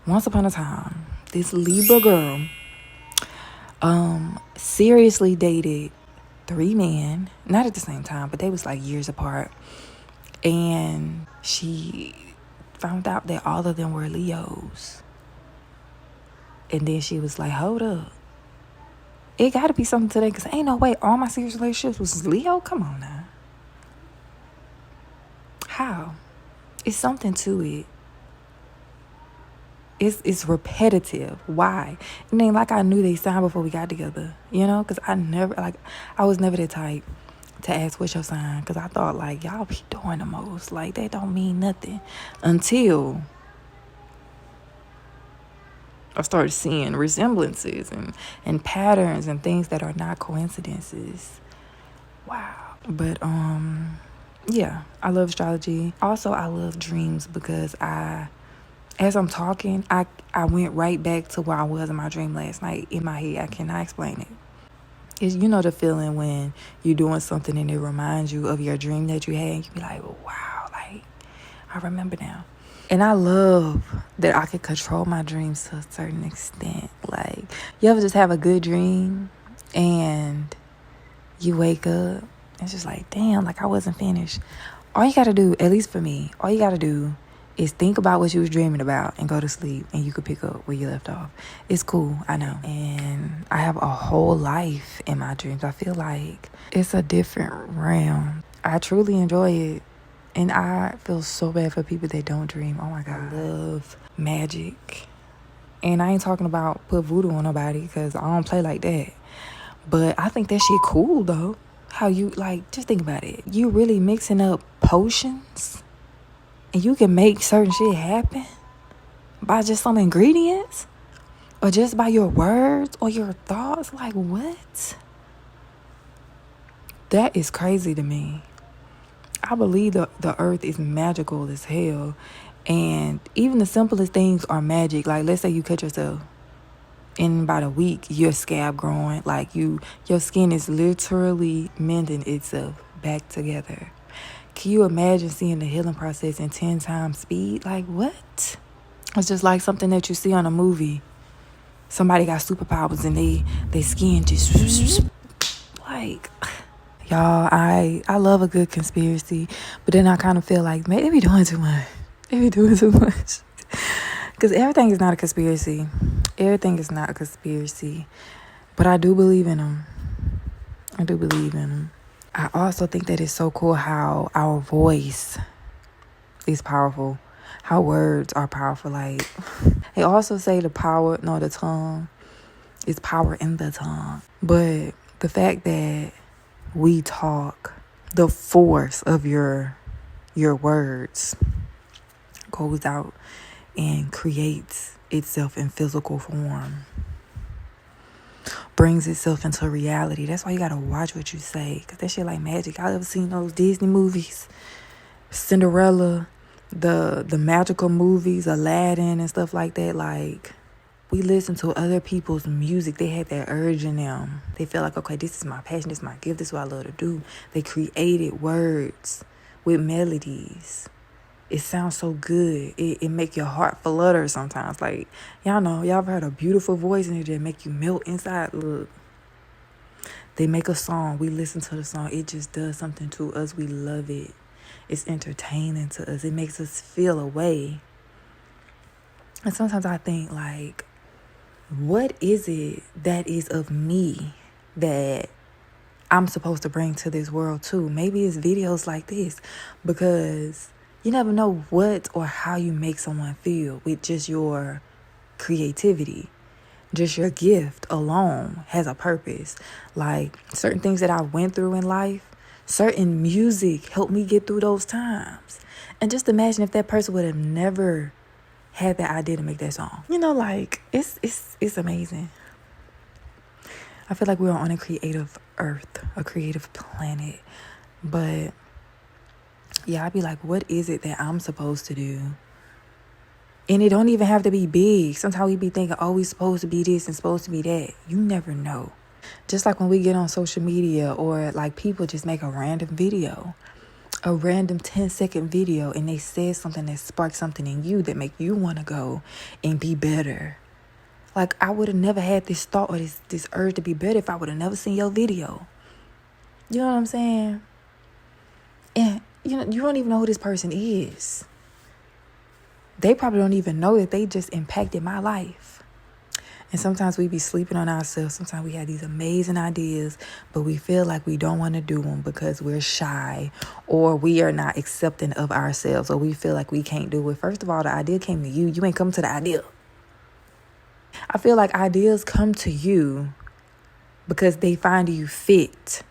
once upon a time, this Libra girl seriously dated 3 men, not at the same time, but they was like years apart. And she found out that all of them were Leos. And then she was like, hold up. It got to be something to that, because ain't no way all my serious relationships was Leo. Come on now. How? It's something to it. It's repetitive. Why? It ain't like I knew they signed before we got together, you know? Because I was never the type to ask what's your sign, because I thought, like, y'all be doing the most. Like, that don't mean nothing. Until I started seeing resemblances and patterns and things that are not coincidences. Wow. But, yeah, I love astrology. Also, I love dreams, because as I'm talking, I went right back to where I was in my dream last night in my head. I cannot explain it. It's, you know, the feeling when you're doing something and it reminds you of your dream that you had. And you be like, wow, like, I remember now. And I love that I can control my dreams to a certain extent. Like, you ever just have a good dream and you wake up, it's just like, damn, like I wasn't finished. All you got to do, at least for me, all you got to do is think about what you was dreaming about and go to sleep, and you could pick up where you left off. It's cool, I know. And I have a whole life in my dreams. I feel like it's a different realm. I truly enjoy it. And I feel so bad for people that don't dream. Oh my God. I love magic. And I ain't talking about put voodoo on nobody, because I don't play like that. But I think that shit cool though. How you, like, just think about it. You really mixing up potions and you can make certain shit happen by just some ingredients, or just by your words or your thoughts. Like, what? That is crazy to me. I believe the earth is magical as hell. And even the simplest things are magic. Like, let's say you cut yourself. In about a week, your scab growing. Like, your skin is literally mending itself back together. Can you imagine seeing the healing process in 10 times speed? Like, what? It's just like something that you see on a movie. Somebody got superpowers and they skin just like, y'all, I love a good conspiracy, but then I kind of feel like, man, they be doing too much. They be doing too much. Because everything is not a conspiracy. Everything is not a conspiracy. But I do believe in them. I do believe in them. I also think that it's so cool how our voice is powerful. How words are powerful. Like, they also say the tongue is power in the tongue. But the fact that we talk, the force of your words goes out and creates itself in physical form, brings itself into reality. That's why you gotta watch what you say, because that shit like magic. Y'all ever seen those Disney movies, Cinderella, the magical movies, Aladdin and stuff like that? Like, we listen to other people's music. They had that urge in them. They feel like, okay, this is my passion, this is my gift, this is what I love to do. They created words with melodies. It sounds so good. It make your heart flutter sometimes. Like, y'all know, y'all ever heard a beautiful voice and it just make you melt inside? Look, they make a song. We listen to the song. It just does something to us. We love it. It's entertaining to us. It makes us feel a way. And sometimes I think, like, what is it that is of me that I'm supposed to bring to this world too? Maybe it's videos like this, because you never know what or how you make someone feel with just your creativity. Just your gift alone has a purpose. Like, certain things that I went through in life, certain music helped me get through those times. And just imagine if that person would have never had that idea to make that song. You know, like, it's amazing. I feel like we're on a creative earth, a creative planet. But yeah, I'd be like, what is it that I'm supposed to do? And it don't even have to be big. Sometimes we be thinking, oh, we supposed to be this and supposed to be that. You never know. Just like when we get on social media, or like people just make a random video. a random 10-second video and they said something that sparked something in you that make you want to go and be better. Like, I would have never had this thought or this urge to be better if I would have never seen your video. You know what I'm saying? And you don't even know who this person is. They probably don't even know that they just impacted my life. And sometimes we be sleeping on ourselves. Sometimes we have these amazing ideas, but we feel like we don't want to do them because we're shy or we are not accepting of ourselves, or we feel like we can't do it. First of all, the idea came to you. You ain't come to the idea. I feel like ideas come to you because they find you fit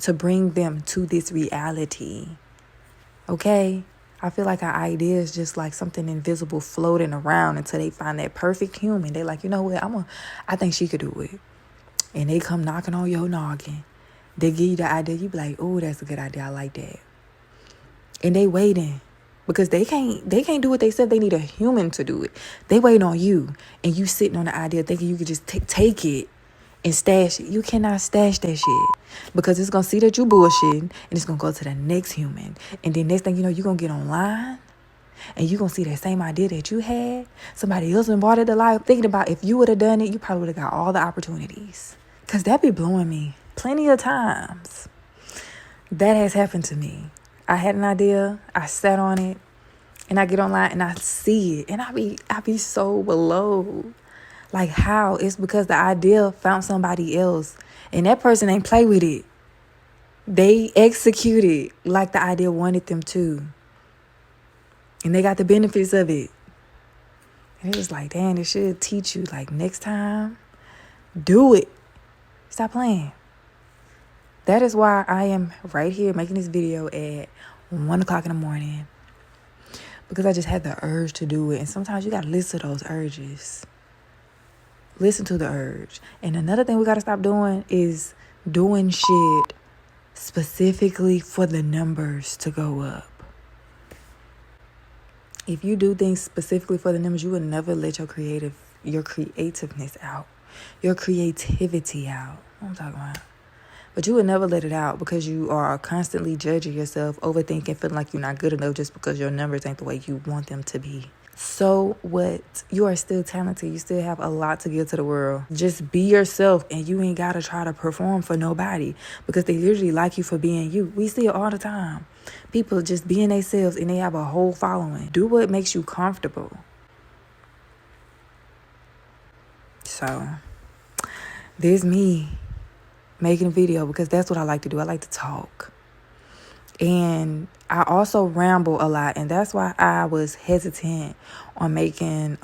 to bring them to this reality. Okay? I feel like our idea is just like something invisible floating around until they find that perfect human. They're like, you know what? I think she could do it. And they come knocking on your noggin. They give you the idea. You be like, oh, that's a good idea. I like that. And they waiting because they can't do what they said. They need a human to do it. They waiting on you, and you sitting on the idea thinking you could just take it and stash it. You cannot stash that shit because it's going to see that you bullshitting and it's going to go to the next human. And then next thing you know, you're going to get online and you're going to see that same idea that you had. Somebody else brought it to life. Thinking about if you would have done it, you probably would have got all the opportunities. Because that be blowing me plenty of times. That has happened to me. I had an idea. I sat on it and I get online and I see it. And I be so below. Like, how? It's because the idea found somebody else and that person ain't play with it. They executed like the idea wanted them to. And they got the benefits of it. And it was like, damn, it should teach you, like, next time, do it. Stop playing. That is why I am right here making this video at 1 o'clock in the morning. Because I just had the urge to do it. And sometimes you got to listen to those urges. Listen to the urge. And another thing we got to stop doing is doing shit specifically for the numbers to go up. If you do things specifically for the numbers, you would never let your creativeness out. Your creativity out. What I'm talking about. But you would never let it out because you are constantly judging yourself, overthinking, feeling like you're not good enough just because your numbers ain't the way you want them to be. So what? You are still talented. You still have a lot to give to the world. Just be yourself, and you ain't got to try to perform for nobody because they literally like you for being you. We see it all the time. People just being themselves and they have a whole following. Do what makes you comfortable. So there's me making a video because that's what I like to do. I like to talk. And I also ramble a lot, and that's why I was hesitant on making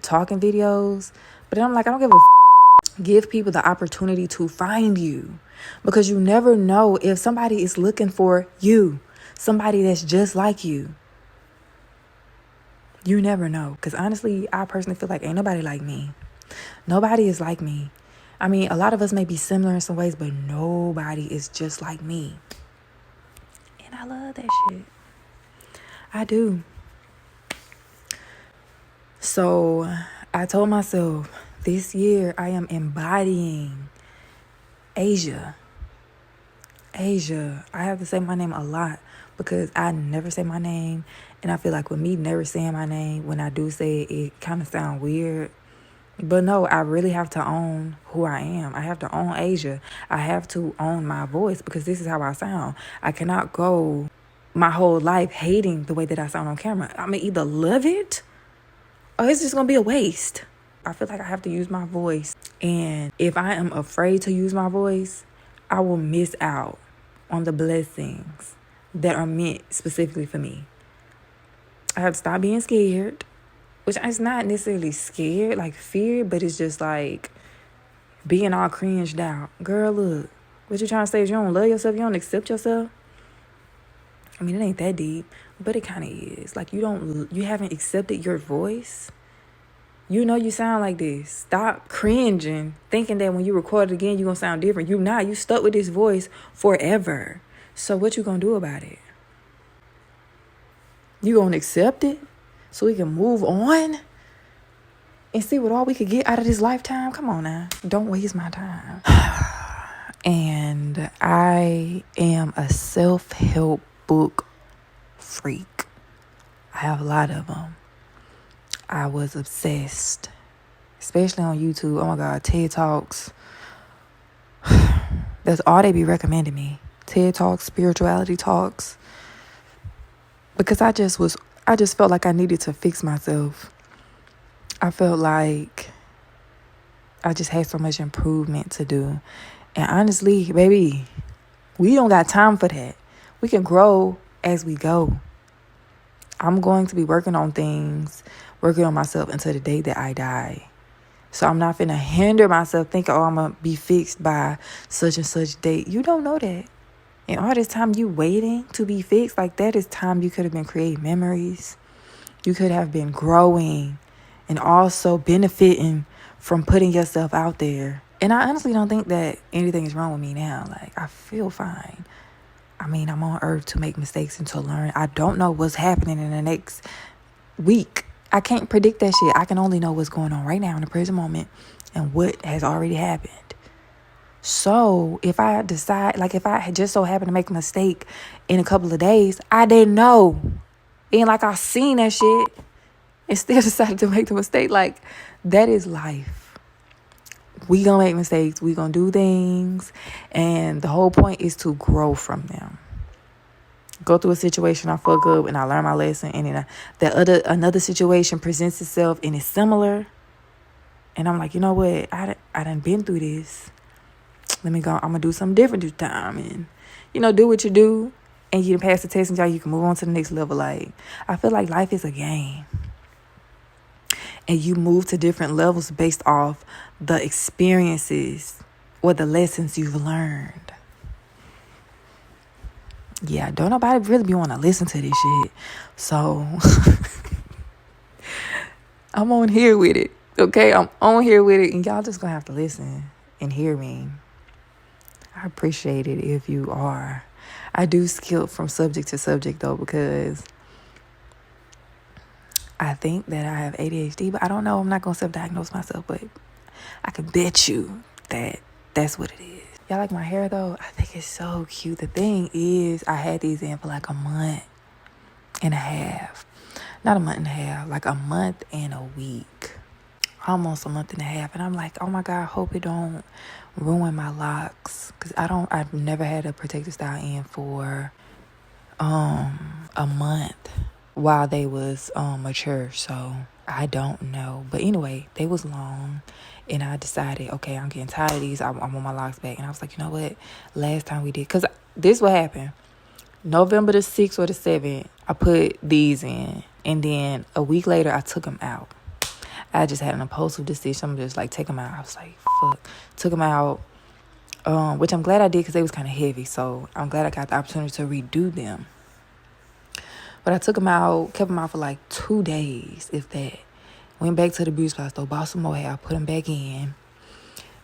talking videos. But then I'm like, I don't give a give people the opportunity to find you, because you never know if somebody is looking for you, somebody that's just like you. You never know, because honestly, I personally feel like ain't nobody like me. Nobody is like me. I mean, a lot of us may be similar in some ways, but nobody is just like me. And I love that shit. I do. So I told myself this year I am embodying Asia. I have to say my name a lot because I never say my name. And I feel like with me never saying my name, when I do say it, it kind of sounds weird. But no, I really have to own who I am. I have to own Asia. I have to own my voice because this is how I sound. I cannot go my whole life hating the way that I sound on camera. I'm going to either love it or it's just going to be a waste. I feel like I have to use my voice. And if I am afraid to use my voice, I will miss out on the blessings that are meant specifically for me. I have to stop being scared. Which is not necessarily scared, like fear, but it's just like being all cringed out. Girl, look, what you trying to say is you don't love yourself, you don't accept yourself? I mean, it ain't that deep, but it kind of is. Like you haven't accepted your voice. You know you sound like this. Stop cringing, thinking that when you record it again, you're going to sound different. You stuck with this voice forever. So what you going to do about it? You going to accept it? So we can move on and see what all we could get out of this lifetime. Come on now. Don't waste my time. And I am a self-help book freak. I have a lot of them. I was obsessed, especially on YouTube. Oh my God, TED Talks. That's all they be recommending me. TED Talks, spirituality talks. Because I just felt like I needed to fix myself. I felt like I just had so much improvement to do. And honestly, baby, we don't got time for that. We can grow as we go. I'm going to be working on myself until the day that I die. So I'm not finna hinder myself thinking, I'm going to be fixed by such and such date. You don't know that. And all this time you waiting to be fixed, like that is time you could have been creating memories. You could have been growing and also benefiting from putting yourself out there. And I honestly don't think that anything is wrong with me now. Like, I feel fine. I mean, I'm on earth to make mistakes and to learn. I don't know what's happening in the next week. I can't predict that shit. I can only know what's going on right now in the present moment and what has already happened. So if I decide, like if I had just so happened to make a mistake in a couple of days, I didn't know. And like I seen that shit and still decided to make the mistake. Like, that is life. We gonna make mistakes. We gonna do things. And the whole point is to grow from them. Go through a situation, I fuck up and I learn my lesson. And then another situation presents itself and it's similar. And I'm like, you know what? I done been through this. Let me go. I'm going to do something different this time. And, do what you do. And you can pass the test and you can move on to the next level. Like, I feel like life is a game. And you move to different levels based off the experiences or the lessons you've learned. Yeah, don't nobody really be want to listen to this shit. So, I'm on here with it. Okay, I'm on here with it. And y'all just going to have to listen and hear me. I appreciate it if you are. I do skip from subject to subject, though, because I think that I have ADHD, but I don't know. I'm not going to self-diagnose myself, but I can bet you that that's what it is. Y'all like my hair, though? I think it's so cute. The thing is, I had these in for like a month and a half. Not a month and a half, like a month and a week. Almost a month and a half. And I'm like, oh my God, I hope it don't ruin my locks. Because I've never had a protective style in for a month while they was mature. So I don't know. But anyway, they was long. And I decided, okay, I'm getting tired of these. I want my locks back. And I was like, you know what? Last time we did, because this what happened. November the 6th or the 7th, I put these in. And then a week later, I took them out. I just had an impulsive decision. I'm just like, take them out. I was like, fuck. Took them out, which I'm glad I did because they was kind of heavy. So I'm glad I got the opportunity to redo them. But I took them out, kept them out for like 2 days, if that. Went back to the beauty supply store, bought some more hair. I put them back in.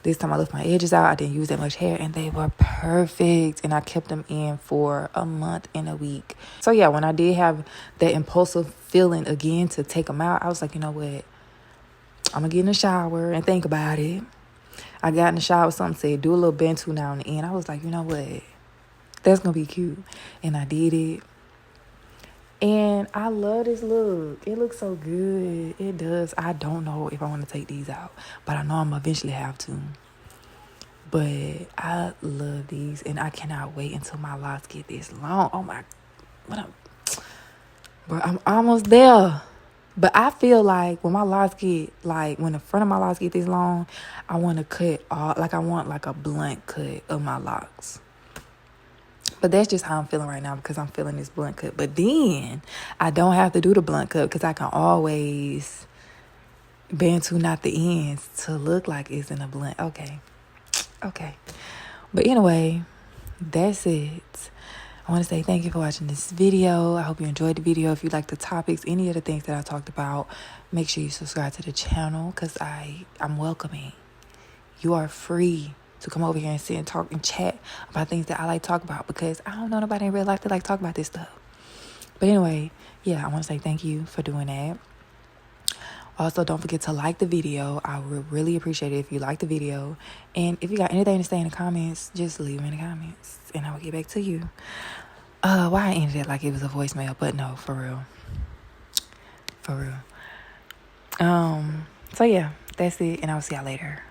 This time I left my edges out. I didn't use that much hair. And they were perfect. And I kept them in for a month and a week. So yeah, when I did have that impulsive feeling again to take them out, I was like, you know what? I'm going to get in the shower and think about it. I got in the shower, something said, do a little bantu now and then. I was like, you know what? That's going to be cute. And I did it. And I love this look. It looks so good. It does. I don't know if I want to take these out. But I know I'm going to eventually have to. But I love these. And I cannot wait until my locks get this long. Oh my. Bro, I'm almost there. But I feel like when my locks get, like, when the front of my locks get this long, I want to cut all, like, I want, like, a blunt cut of my locks. But that's just how I'm feeling right now because I'm feeling this blunt cut. But then I don't have to do the blunt cut because I can always bantu knot the ends to look like it's in a blunt. Okay. But anyway, that's it. I want to say thank you for watching this video. I hope you enjoyed the video. If you like the topics, any of the things that I talked about, make sure you subscribe to the channel because I'm welcoming. You are free to come over here and sit and talk and chat about things that I like to talk about because I don't know nobody in real life that like to talk about this stuff. But anyway, yeah, I want to say thank you for doing that. Also, don't forget to like the video. I would really appreciate it if you like the video. And if you got anything to say in the comments, just leave them in the comments and I will get back to you. Why I ended it like it was a voicemail, but no, for real. For real. So yeah, that's it, and I'll see y'all later.